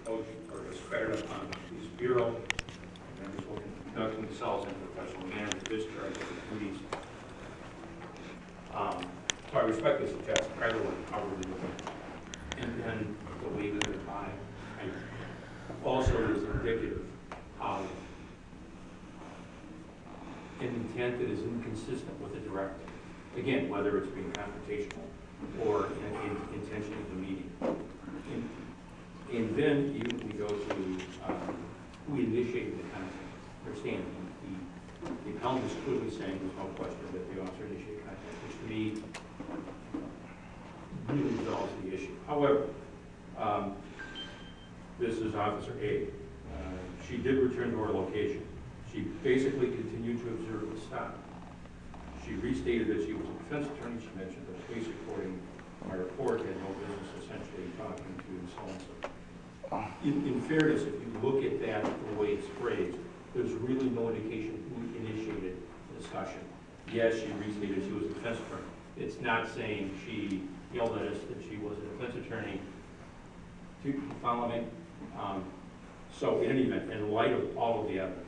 coach or discredit upon the police bureau. Members will conduct themselves in a professional manner to discharge their duties. So I respect the suggestion, either one, however we look at it. And then the way that they're by, also is indicative of an intent that is inconsistent with the directive. Again, whether it's being confrontational or intentionally demeaning. And then we go to who initiated the contact. Understand, the appellant is clearly saying there's no question that the officer initiated contact, which to me really resolves the issue. However, this is Officer A. She did return to her location. She basically continued to observe the stop. She restated that she was a defense attorney. She mentioned that the police, according to my report, had no business essentially talking to so-and-so. In fairness, if you look at that the way it's phrased, there's really no indication who initiated the discussion. Yes, she restated she was a defense attorney. It's not saying she yelled at us that she was a defense attorney. Do you follow me? So in any event, in light of all of the evidence,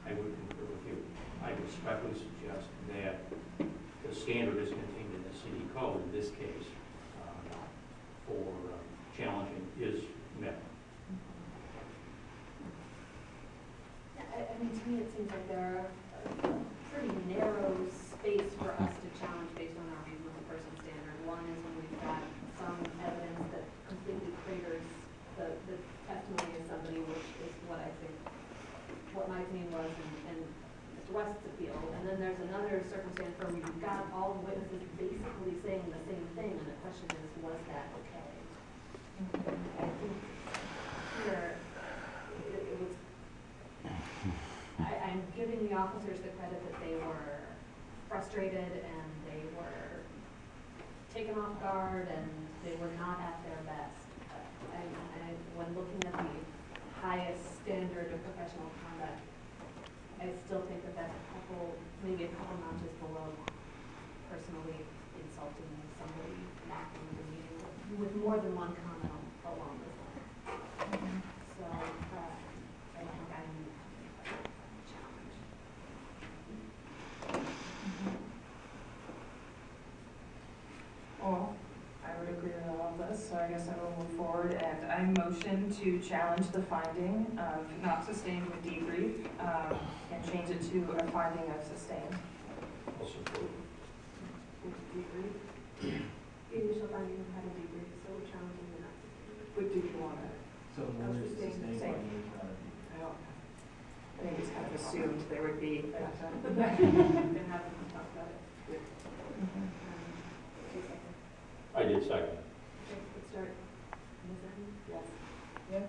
I would concur with you. I would respectfully suggest that the standard is contained in the city code, in this case, for challenging is met. I mean, to me, it seems like there are a pretty narrow space for us to challenge based on our reasonable person standard. One is when we've got some evidence that completely craters the testimony of somebody, which is what I think, what my opinion was and Mr. West's appeal. And then there's another circumstance where we've got all the witnesses basically saying the same thing, and the question is, was that okay? I think here, it was, I'm giving the officers the credit that they were frustrated and they were taken off guard and they were not at their best. When looking at the highest standard of professional conduct, I still think that that's maybe a couple notches below personally insulting somebody, acting in the meeting with more than one comment along this line. So I think I'm challenged. Well, I would agree with all of this, so I guess I will move forward, and I motion to challenge the finding of not sustained with debrief, and change it to a finding of sustained. I'll support. Debrief. The initial finding had a debrief, so we're challenging the not sustained. What did you want to? So I was just saying sustained same. finding is not a I think it's kind of assumed there would be. Then have them talk about it. Mhm. 2 seconds. I did second. Okay, let's start. Ms. N? Yes. Yes.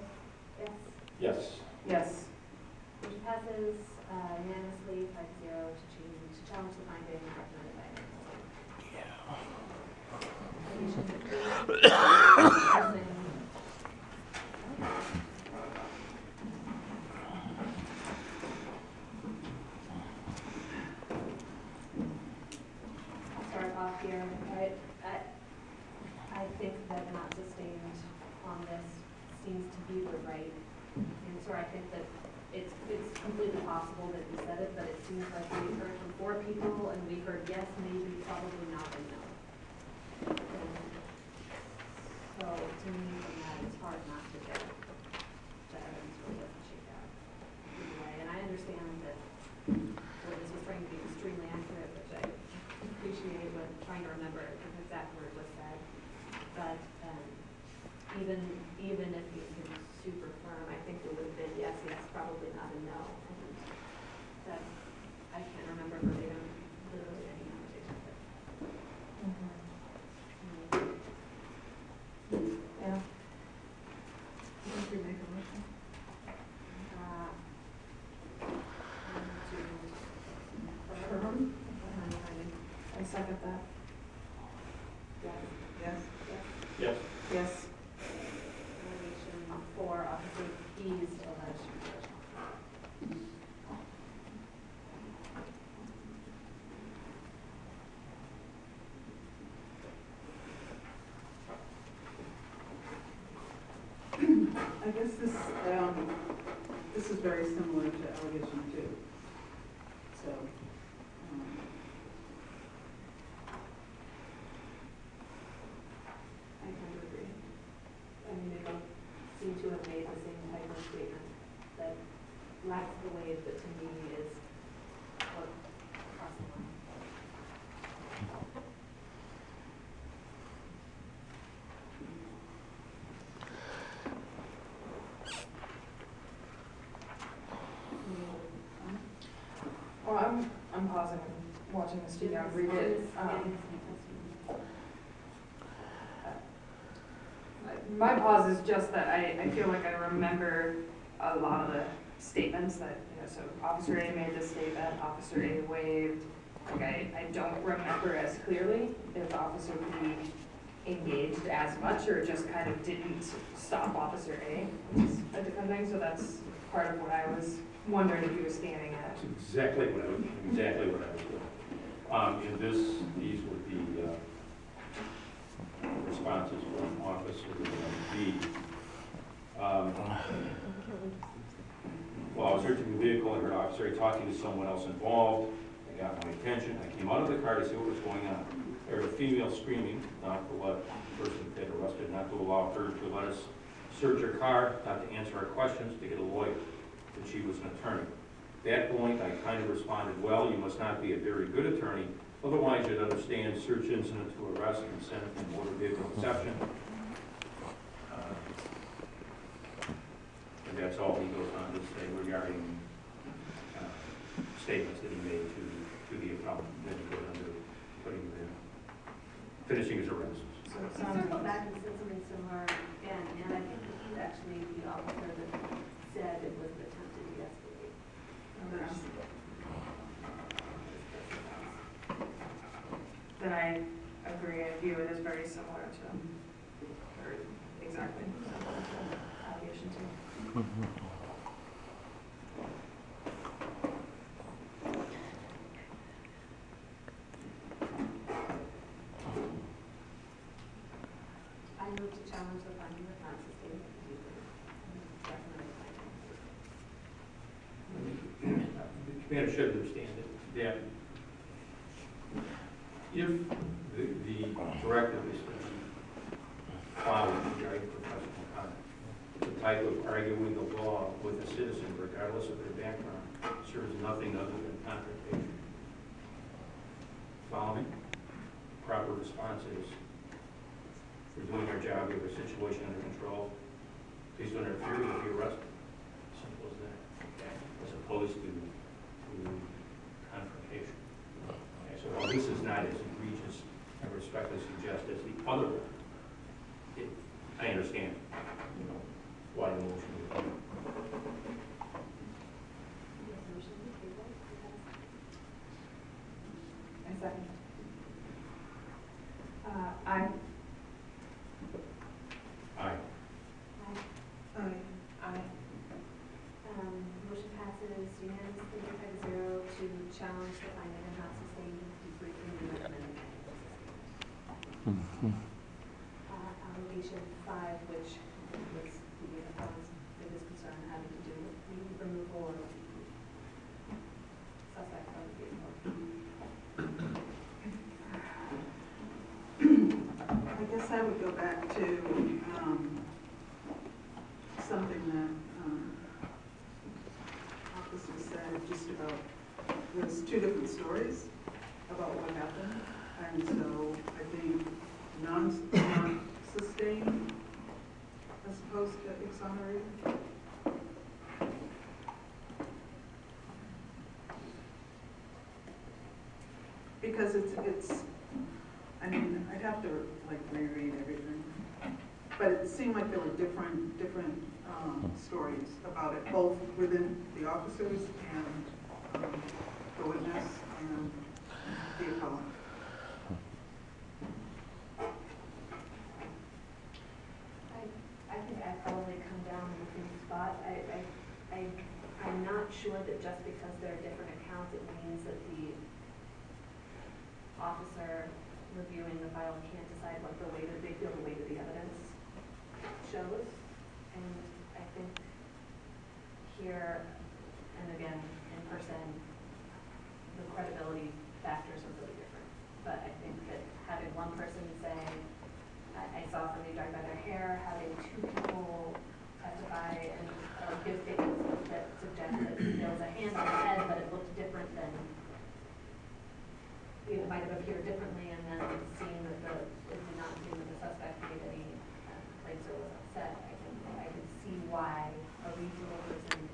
Yes. Yes. Yes. Motion passes unanimously 5-0 to challenge the finding recommended by I'll start off here. I think that not sustained on this seems to be the right answer. I think that it's completely possible that he said it, but it seems like we heard from 4 people and we heard yes, maybe, probably not, and no. And so to me, from that, it's hard not to get the evidence really doesn't shake out either way. And I understand that this was trying to be extremely accurate, which I appreciate when trying to remember the exact word was said. But even if he had been super firm, I think it would have been yes, probably not, and no. And that I can't remember verbatim literally any conversation. Yeah. Did you make a motion? I second that. Yes. Yes. Yes. Yes. Allegation for Officer B's alleged professional. I guess this is very similar to allegation two. So, I kind of agree. I mean, they both seem to have made the same type of statement that lacks the wave, but to me is what crossed the line. Well, I'm pausing and watching the studio read it. My pause is just that I feel like I remember a lot of the statements that, so Officer A made this statement, Officer A waived. Like I don't remember as clearly if Officer B engaged as much or just kind of didn't stop Officer A, which is a different thing. So that's part of what I was wondering if you were standing at. That's exactly what I was doing. And these would be responses from Officer B. While I was searching the vehicle, I heard Officer A talking to someone else involved. It got my attention. I came out of the car to see what was going on. I heard a female screaming, not to let the person get arrested, not to allow her to let us search her car, not to answer our questions, to get a lawyer, that she was an attorney. At that point, I kind of responded, well, you must not be a very good attorney, otherwise you'd understand search incident to arrest, consent, and motor vehicle exception. And that's all he goes on to say regarding statements that he made to the appellant, that he put under, putting the, finishing his arrest. So it He sounds circled back and said something similar again, and I think that he's actually the officer that said it was an attempt to de-escalate. Then I agree, I view it as very similar to, or exactly similar to allegation two. I move to challenge the finding of not sustained debrief. The commander should understand that if the directive is to be followed regarding professional conduct, the type of arguing the law with a citizen, regardless of their background, serves nothing other than confrontation. Follow me? Proper response is, we're doing our job, we have a situation under control, please don't interfere, you'll be arrested. Simple as that, okay? As opposed to confrontation. Okay, so while this is not as egregious, I respectfully suggest as the other one, I understand, why the motion was made. I second. Aye. Aye. Aye. Motion passes unanimously 5-0 to challenge the finding of not sustained debriefing and recommended. Allegation 5, which was the appellant's biggest concern having to do with the removal of suspect from the vehicle. I guess I would go back to something that officer said just about, there's two different stories about what happened. And so I think non-sustained as opposed to exonerated. Because it's, I mean, I'd have to like reread everything. But it seemed like there were different stories about it, both within the officers and the witness and the appellant. I think I probably come down in the same spot. I'm not sure that just because there are different accounts, it means that the officer reviewing the file can't decide what the weight of, they feel the weight of the evidence shows. And I here, and again, in person, the credibility factors are really different. But I think that having one person say, I saw somebody drive by their hair, having two people testify and give statements that suggest that there was a hand on the head, but it looked different than, it might have appeared differently, and then seeing that it did not seem that the suspect made any complaints or was upset. I can see why a reasonable person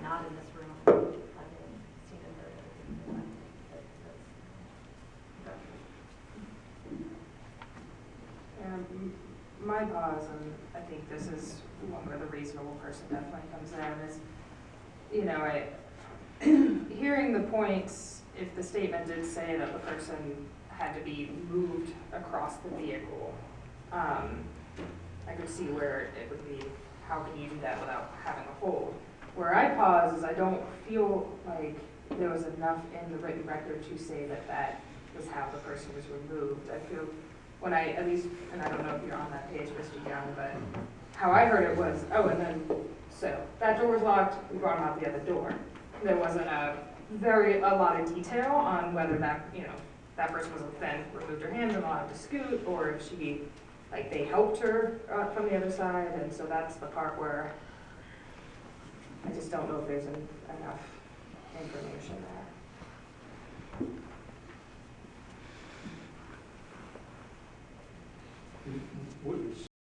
not in this room, having seen and heard everything, My pause, and I think this is one where the reasonable person definitely comes in, is, you know, hearing the points, if the statement did say that the person had to be moved across the vehicle, I could see where it would be, how can you do that without having a hold? Where I pause is I don't feel like there was enough in the written record to say that that was how the person was removed. I feel, when I, at least, and I don't know if you're on that page, Mr. Young, but how I heard it was, oh, and then, so, that door was locked, we brought him out the other door. There wasn't a lot of detail on whether that, you know, that person was then removed her hands and allowed to scoot, or if she, like, they helped her from the other side, and so that's the part where I just don't know if there's enough information there. Would